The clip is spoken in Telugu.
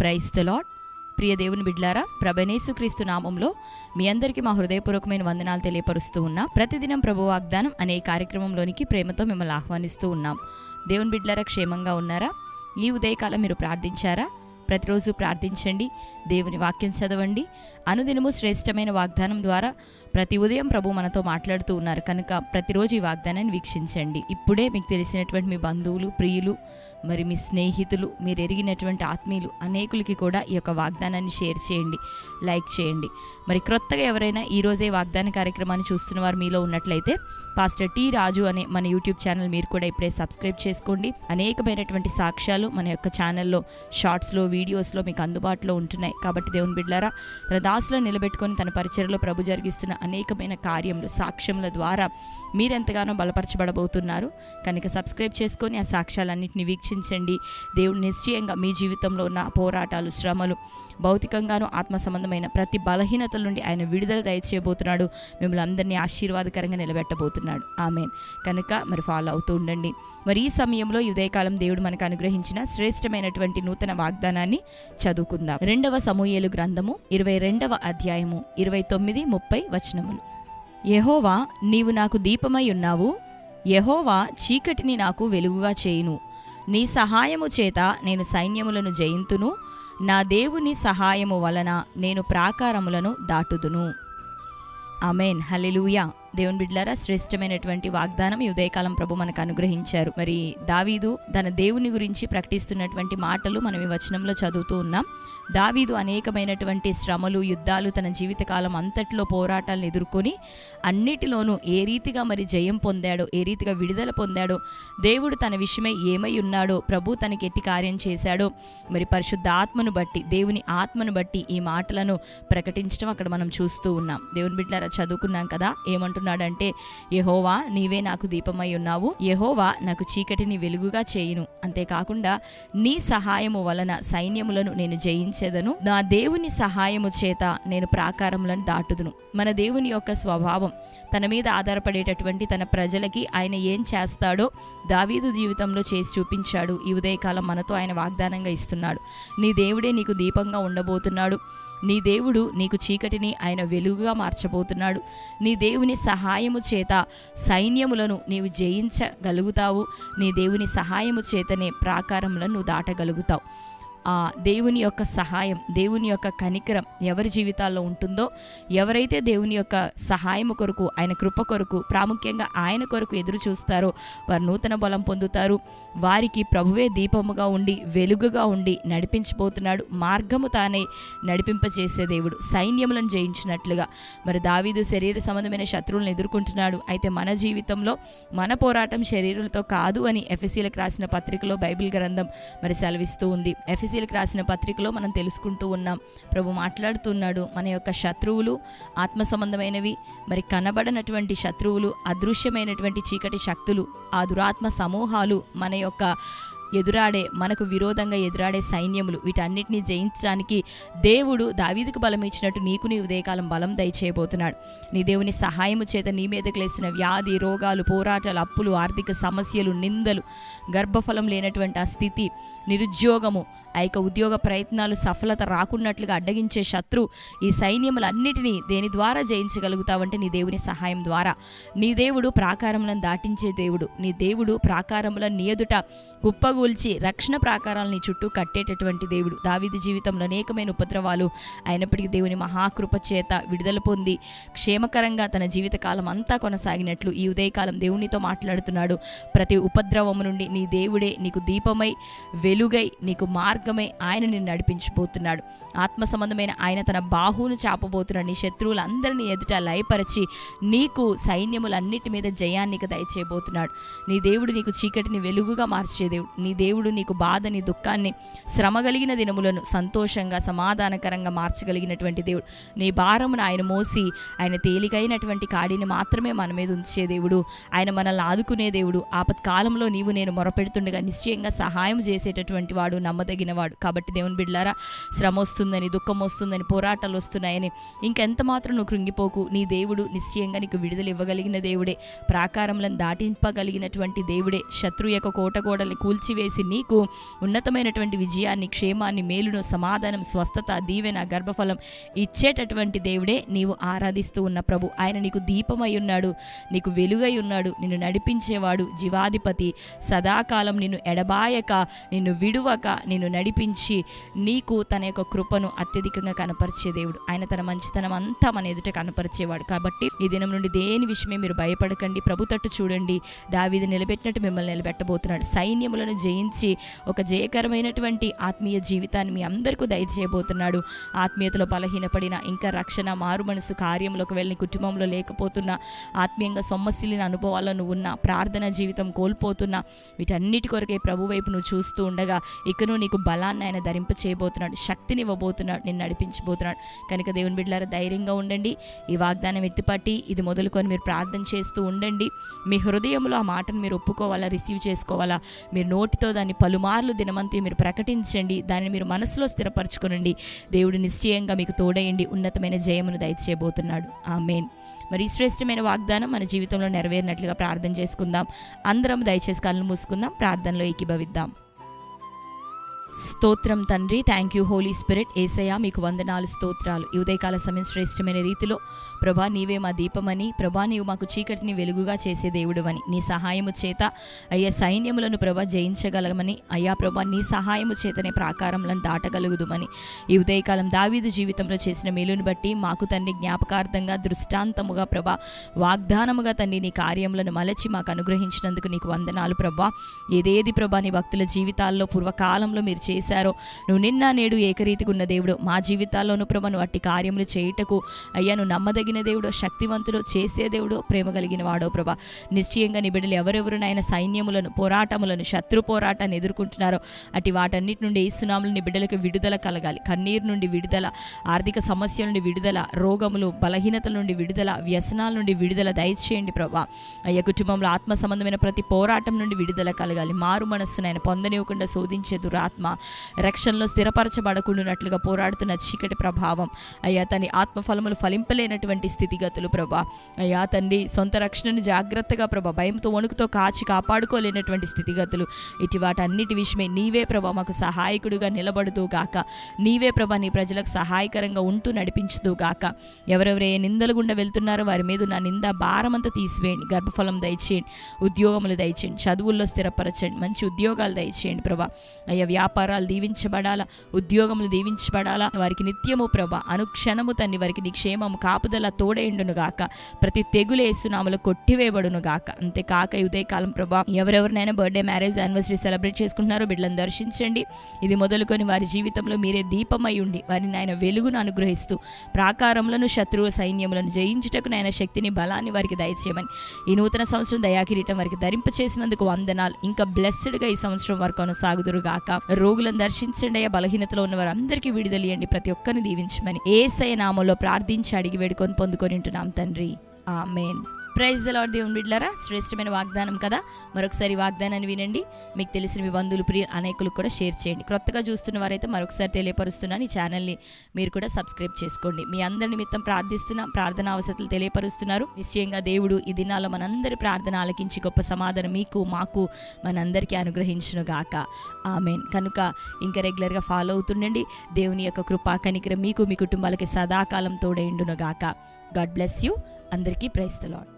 Praise the lord. ప్రియ దేవుని బిడ్లారా, ప్రభువైన క్రీస్తు నామంలో మీ అందరికీ మా హృదయపూర్వకమైన వందనాలు తెలియపరుస్తూ ఉన్నా. ప్రతిదినం ప్రభు వాగ్దానం అనే కార్యక్రమంలోనికి ప్రేమతో మిమ్మల్ని ఆహ్వానిస్తూ ఉన్నాం. దేవుని బిడ్లారా, క్షేమంగా ఉన్నారా? ఈ ఉదయకాలం మీరు ప్రార్థించారా? ప్రతిరోజు ప్రార్థించండి, దేవుని వాక్యం చదవండి. అనుదినము శ్రేష్టమైన వాగ్దానం ద్వారా ప్రతి ఉదయం ప్రభు మనతో మాట్లాడుతూ ఉన్నారు కనుక ప్రతిరోజు ఈ వాగ్దానాన్ని వీక్షించండి. ఇప్పుడే మీకు తెలిసినటువంటి మీ బంధువులు, ప్రియులు, మరి మీ స్నేహితులు, మీరు ఎరిగినటువంటి ఆత్మీయులు అనేకులకి కూడా ఈ యొక్క వాగ్దానాన్ని షేర్ చేయండి, లైక్ చేయండి. మరి క్రొత్తగా ఎవరైనా ఈరోజే వాగ్దాన కార్యక్రమాన్ని చూస్తున్న వారు మీలో ఉన్నట్లయితే పాస్టర్ టి రాజు అనే మన యూట్యూబ్ ఛానల్ మీరు కూడా ఇప్పుడే సబ్స్క్రైబ్ చేసుకోండి. అనేకమైనటువంటి సాక్ష్యాలు మన యొక్క ఛానల్లో షార్ట్స్లో, వీడియోస్లో మీకు అందుబాటులో ఉంటున్నాయి. కాబట్టి దేవుని బిడ్డలారా, తన దాసులో నిలబెట్టుకొని తన పరిచర్యలో ప్రభు జరిగిస్తున్న అనేకమైన కార్యములు, సాక్ష్యముల ద్వారా మీరెంతగానో బలపరచబడబోతున్నారు కనుక సబ్స్క్రైబ్ చేసుకొని ఆ సాక్ష్యాలన్నింటినీ వీక్షించండి. దేవుడు నిశ్చయంగా మీ జీవితంలో ఉన్న పోరాటాలు, శ్రమలు, భౌతికంగాను ఆత్మ సంబంధమైన ప్రతి బలహీనతల నుండి ఆయన విడుదల దయచేయబోతున్నాడు. మిమ్మల్ని అందరినీ ఆశీర్వాదకరంగా నిలబెట్టబోతున్నాడు. ఆమేన్. కనుక మరి ఫాలో అవుతూ ఉండండి. మరి ఈ సమయంలో ఉదయకాలం దేవుడు మనకు అనుగ్రహించిన శ్రేష్టమైనటువంటి నూతన వాగ్దానాన్ని చదువుకుందాం. 2వ సమూయేలు గ్రంథము 22వ అధ్యాయము 29-30 వచనములు. యెహోవా, నీవు నాకు దీపమై ఉన్నావు. యెహోవా, చీకటిని నాకు వెలుగుగా చేయును. నీ సహాయము చేత నేను సైన్యములను జయింతును. నా దేవుని సహాయము వలన నేను ప్రాకారములను దాటుదును. ఆమేన్. హల్లెలూయా. దేవుని బిడ్డలారా, శ్రేష్టమైనటువంటి వాగ్దానం ఈ ఉదయకాలం ప్రభు మనకు అనుగ్రహించారు. మరి దావీదు తన దేవుని గురించి ప్రకటిస్తున్నటువంటి మాటలు మనం ఈ వచనంలో చదువుతూ ఉన్నాం. దావీదు అనేకమైనటువంటి శ్రమలు, యుద్ధాలు తన జీవితకాలం అంతట్లో పోరాటాలను ఎదుర్కొని అన్నిటిలోనూ ఏ రీతిగా మరి జయం పొందాడో, ఏ రీతిగా విడుదల పొందాడో, దేవుడు తన విషయమై ఏమై ఉన్నాడో, ప్రభు తనకి ఎట్టి కార్యం చేశాడో, మరి పరిశుద్ధ ఆత్మను బట్టి, దేవుని ఆత్మను బట్టి ఈ మాటలను ప్రకటించడం అక్కడ మనం చూస్తూ ఉన్నాం. దేవుని బిడ్డలారా, చదువుకున్నాం కదా, ఏమంటున్నాడంటే, యెహోవా, నీవే నాకు దీపమై ఉన్నావు. యెహోవా, నాకు చీకటిని వెలుగుగా చేయును. అంతేకాకుండా నీ సహాయము వలన సైన్యములను నేను జయించెదను. నా దేవుని సహాయము చేత నేను ప్రాకారములను దాటుదును. మన దేవుని యొక్క స్వభావం, తన మీద ఆధారపడేటటువంటి తన ప్రజలకి ఆయన ఏం చేస్తాడో దావీదు జీవితంలో చేసి చూపించాడు. ఈ ఉదయకాలం మనతో ఆయన వాగ్దానంగా ఇస్తున్నాడు. నీ దేవుడే నీకు దీపంగా ఉండబోతున్నాడు. నీ దేవుడు నీకు చీకటిని ఆయన వెలుగుగా మార్చబోతున్నాడు. నీ దేవుని సహాయము చేత సైన్యములను నీవు జయించగలుగుతావు. నీ దేవుని సహాయము చేతనే ప్రాకారములను నువ్వు దాటగలుగుతావు. ఆ దేవుని యొక్క సహాయం, దేవుని యొక్క కనికరం ఎవరి జీవితాల్లో ఉంటుందో, ఎవరైతే దేవుని యొక్క సహాయం కొరకు, ఆయన కృప కొరకు, ప్రాముఖ్యంగా ఆయన కొరకు ఎదురు చూస్తారో వారు నూతన బలం పొందుతారు. వారికి ప్రభువే దీపముగా ఉండి, వెలుగుగా ఉండి నడిపించబోతున్నాడు. మార్గము తానే నడిపింపచేసే దేవుడు, సైన్యములను జయించినట్లుగా. మరి దావీదు శరీర సంబంధమైన శత్రువులను ఎదుర్కొంటున్నాడు. అయితే మన జీవితంలో మన పోరాటం శరీరులతో కాదు అని ఎఫెసీలకు రాసిన పత్రికలో బైబిల్ గ్రంథం మరి సెలవిస్తూ ఉంది. ఎఫెసీలకు రాసిన పత్రికలో మనం తెలుసుకుంటూ ఉన్నాం. ప్రభు మాట్లాడుతున్నాడు, మన యొక్క శత్రువులు ఆత్మ సంబంధమైనవి, మరి కనబడనటువంటి శత్రువులు, అదృశ్యమైనటువంటి చీకటి శక్తులు, ఆ దురాత్మ సమూహాలు, మన యొక్క మనకు విరోధంగా ఎదురాడే సైన్యములు, వీటన్నిటినీ జయించడానికి దేవుడు దావీదుకు బలం ఇచ్చినట్టు నీకు నీ ఉదయకాలం బలం దయచేయబోతున్నాడు. నీ దేవుని సహాయము చేత నీ మీదకి లేసిన వ్యాధి, రోగాలు, పోరాటాలు, అప్పులు, ఆర్థిక సమస్యలు, నిందలు, గర్భఫలం లేనటువంటి ఆ స్థితి, నిరుద్యోగము, ఆ యొక్క ఉద్యోగ ప్రయత్నాలు సఫలత రాకున్నట్లుగా అడ్డగించే శత్రు, ఈ సైన్యములన్నిటినీ దేని ద్వారా జయించగలుగుతావంటే నీ దేవుని సహాయం ద్వారా. నీ దేవుడు ప్రాకారములను దాటించే దేవుడు. నీ దేవుడు ప్రాకారములను నీ ఎదుట కుప్పగూల్చి రక్షణ ప్రాకారాలని చుట్టూ కట్టేటటువంటి దేవుడు. దావీదు జీవితంలో అనేకమైన ఉపద్రవాలు అయినప్పటికీ దేవుని మహాకృప చేత విడుదల పొంది క్షేమకరంగా తన జీవితకాలం అంతా కొనసాగినట్లు ఈ ఉదయకాలం దేవునితో మాట్లాడుతున్నాడు. ప్రతి ఉపద్రవము నుండి నీ దేవుడే నీకు దీపమై, వెలుగై, నీకు మార్గమై ఆయన నిన్ను నడిపించబోతున్నాడు. ఆత్మ సంబంధమైన ఆయన తన బాహువును చాపబోతున్నాడు. నీ శత్రువులందరినీ ఎదుట లయపరిచి నీకు సైన్యములన్నిటి మీద జయానికి దయచేయబోతున్నాడు. నీ దేవుడు నీకు చీకటిని వెలుగుగా మార్చే దేవుడు. నీ దేవుడు నీకు బాధని, దుఃఖాన్ని, శ్రమ కలిగిన దినములను సంతోషంగా, సమాధానకరంగా మార్చగలిగినటువంటి దేవుడు. నీ భారమును ఆయన మోసి, ఆయన తేలికైనటువంటి కాడిని మాత్రమే మన మీద ఉంచే దేవుడు. ఆయన మనల్ని ఆదుకునే దేవుడు. ఆపత్కాలంలో నీవు నేను మొరపెడుతుండగా నిశ్చయంగా సహాయం చేసేటటువంటి చేసేటటువంటి వాడు, నమ్మదగిన వాడు. కాబట్టి దేవుని బిడ్డలారా, శ్రమ వస్తుందని, దుఃఖం వస్తుందని, పోరాటాలు వస్తున్నాయని ఇంకెంత మాత్రం నువ్వు కృంగిపోకు. నీ దేవుడు నిశ్చయంగా నీకు విడుదల ఇవ్వగలిగిన దేవుడే, ప్రాకారములను దాటింపగలిగినటువంటి దేవుడే, శత్రు యొక్క కోటగోడల్ని కూల్చివేసి నీకు ఉన్నతమైనటువంటి విజయాన్ని, క్షేమాన్ని, మేలును, సమాధానం, స్వస్థత, దీవెన, గర్భఫలం ఇచ్చేటటువంటి దేవుడే నీవు ఆరాధిస్తూ ఉన్న ప్రభు. ఆయన నీకు దీపమై ఉన్నాడు, నీకు వెలుగై ఉన్నాడు, నిన్ను నడిపించేవాడు, జీవాధిపతి, సదాకాలం నిన్ను ఎడబాయక, నిన్ను విడువక, నిన్ను నడిపించి నీకు తన యొక్క కృపను అత్యధికంగా కనపరిచే దేవుడు. ఆయన తన మంచితనం అంతా మన ఎదుట కనపరిచేవాడు. కాబట్టి ఈ దినం నుండి దేని విషయమే మీరు భయపడకండి, ప్రభు తట్టు చూడండి. దావీదు నిలబెట్టినట్టు మిమ్మల్ని నిలబెట్టబోతున్నాడు. సైన్యములను జయించి ఒక జయకరమైనటువంటి ఆత్మీయ జీవితాన్ని మీ అందరికీ దయచేయబోతున్నాడు. ఆత్మీయతలో బలహీనపడిన, ఇంకా రక్షణ, మారు మనసు కార్యంలోకి వెళ్ళిన, కుటుంబంలో లేకపోతున్నా, ఆత్మీయంగా సొమ్మసిల్లిన అనుభవాలను ఉన్న, ప్రార్థన జీవితం కోల్పోతున్నా, వీటన్నిటి కొరకే ప్రభు వైపు నువ్వు చూస్తూ ఉండగా ఇకను నీకు బలాన్ని ఆయన ధరింప చేయబోతున్నాడు, శక్తిని ఇవ్వబోతున్నాడు, నిన్ను నడిపించబోతున్నాడు. కనుక దేవుని బిడ్డలారా, ధైర్యంగా ఉండండి. ఈ వాగ్దానం ఎత్తిపట్టి ఇది మొదలుకొని మీరు ప్రార్థన చేస్తూ ఉండండి. మీ హృదయంలో ఆ మాటను మీరు ఒప్పుకోవాలా, రిసీవ్ చేసుకోవాలా. మీరు నోటితో దాన్ని పలుమార్లు దినమంతా మీరు ప్రకటించండి, దాన్ని మీరు మనసులో స్థిరపరచుకోనండి. దేవుడు నిశ్చయంగా మీకు తోడయండి, ఉన్నతమైన జయమును దయచేయబోతున్నాడు. ఆమేన్. మరి ఈ శ్రేష్టమైన వాగ్దానం మన జీవితంలో నెరవేరినట్లుగా ప్రార్థన చేసుకుందాం. అందరం దయచేసి కళ్ళు మూసుకుందాం, ప్రార్థనలో ఏకీభవిద్దాం. స్తోత్రం తండ్రి, థ్యాంక్ యూ హోలీ స్పిరిట్. యేసయ్యా మీకు వందనాలు, స్తోత్రాలు. ఈ ఉదయకాల సమయం శ్రేష్టమైన రీతిలో ప్రభా నీవే మా దీపమని, ప్రభా నీవు మాకు చీకటిని వెలుగుగా చేసే దేవుడువని, నీ సహాయము చేత అయ్యా సైన్యములను ప్రభా జయించగలమని, అయ్యా ప్రభా నీ సహాయము చేతనే ప్రాకారములను దాటగలుగుదుమని, ఈ ఉదయకాలం దావీదు జీవితంలో చేసిన మేలును బట్టి మాకు తండ్రి జ్ఞాపకార్థంగా, దృష్టాంతముగా ప్రభా వాగ్దానముగా తండ్రి నీ కార్యములను మలచి మాకు అనుగ్రహించినందుకు నీకు వందనాలు ప్రభా. ఏదేది ప్రభా నీ భక్తుల జీవితాల్లో పూర్వకాలంలో మీరు చేశారో, నువ్వు నిన్న నేడు ఏకరీతిగా ఉన్న దేవుడు, మా జీవితాల్లోనూ ప్రభా నువ్వు అట్టి కార్యములు చేయుటకు అయ్యా నువ్వు నమ్మదగిన దేవుడు, శక్తివంతుడు, చేసే దేవుడు, ప్రేమ కలిగిన వాడో ప్రభా. నిశ్చయంగా నీ బిడ్డలు ఎవరెవరునైనా సైన్యములను, పోరాటములను, శత్రు పోరాటాన్ని ఎదుర్కొంటున్నారో అటు వాటన్నిటి నుండి యేసునామములో నీ బిడ్డలకు విడుదల కలగాలి. కన్నీరు నుండి విడుదల, ఆర్థిక సమస్యల నుండి విడుదల, రోగములు, బలహీనతల నుండి విడుదల, వ్యసనాల నుండి విడుదల దయచేయండి ప్రభా. అయ్యా కుటుంబంలో ఆత్మ సంబంధమైన ప్రతి పోరాటం నుండి విడుదల కలగాలి. మారు మనస్సును ఆయన పొందనివ్వకుండా శోధించే దురాత్మ, రక్షణలో స్థిరపరచబడకుండానట్లుగా పోరాడుతున్న చీకటి ప్రభావం, అయ్యా తన ఆత్మఫలములు ఫలింపలేనటువంటి స్థితిగతులు ప్రభా, అయ్యా తండ్రి సొంత రక్షణను జాగ్రత్తగా ప్రభా భయంతో వణుకుతో కాచి కాపాడుకోలేనటువంటి స్థితిగతులు, ఇటు వాటన్నిటి విషయమే నీవే ప్రభా మాకు సహాయకుడిగా నిలబడుతూ గాక, నీవే ప్రభా నీ ప్రజలకు సహాయకరంగా ఉంటూ నడిపించుతూ గాక. ఎవరెవరు ఏ నిందలు గుండా వెళ్తున్నారో వారి మీద నా నింద భారమంతా తీసివేయండి. గర్భఫలం దయచేయండి, ఉద్యోగములు దయచేయండి, చదువుల్లో స్థిరపరచండి, మంచి ఉద్యోగాలు దయచేయండి ప్రభా. అయ్యా వ్యాపారాలు దీవించబడాలా, ఉద్యోగములు దీవించబడాలా, వారికి నిత్యము ప్రభా అనుక్షణము తండ్రి వారికి నీ క్షేమము కాపుదల తోడేండును గాక, ప్రతి తెగులు యేసునామములో కొట్టివేయబడును గాక. అంతేకాక ఈ ఉదయకాలం ప్రభా ఎవరెవరినైనా బర్త్డే, మ్యారేజ్, యానివర్సరీ సెలబ్రేట్ చేసుకుంటున్నారో బిడ్డలను దర్శించండి. ఇది మొదలుకొని వారి జీవితంలో మీరే దీపమై ఉండి వారిని ఆయన వెలుగును అనుగ్రహిస్తూ ప్రాకారములను, శత్రువు సైన్యములను జయించుటకు నాయన శక్తిని, బలాన్ని వారికి దయచేయమని, ఈ నూతన సంవత్సరం దయాకిరీటం వారికి ధరింప చేసినందుకు వందనాలు. ఇంకా బ్లెస్డ్గా ఈ సంవత్సరం వారు కొనసాగుదురు గాక. రోగులను దర్శించండి అయ్యా, బలహీనతలో ఉన్న వారందరికీ విడుదలియండి, ప్రతి ఒక్కరిని దీవించమని యేసయ్య నామములో ప్రార్థించి అడిగి వేడుకొని పొందుకొని ఉంటున్నాం తండ్రి. ఆమేన్. Praise the Lord. దేవుని బిడ్డలారా, శ్రేష్టమైన వాగ్దానం కదా, మరొకసారి వాగ్దానాన్ని వినండి. మీకు తెలిసిన మీ బంధువులు, ప్రియ అనేకులకు కూడా షేర్ చేయండి. కొత్తగా చూస్తున్న వారైతే మరొకసారి తెలియపరుస్తున్నాను, ఈ ఛానల్ని మీరు కూడా సబ్స్క్రైబ్ చేసుకోండి. మీ అందరి నిమిత్తం ప్రార్థిస్తున్నా, ప్రార్థనా అవసరాలు తెలియపరుస్తున్నారు. నిశ్చయంగా దేవుడు ఈ దినాల్లో మనందరి ప్రార్థన ఆలకించి గొప్ప సమాధానం మీకు, మాకు, మనందరికీ అనుగ్రహించును గాక. ఆమేన్. కనుక ఇంకా రెగ్యులర్గా ఫాలో అవుతుండండి. దేవుని యొక్క కృపా కనికరం మీకు, మీ కుటుంబాలకి సదాకాలం తోడేండును గాక. God bless you. అందరికీ ప్రైజ్ ది లార్డ్.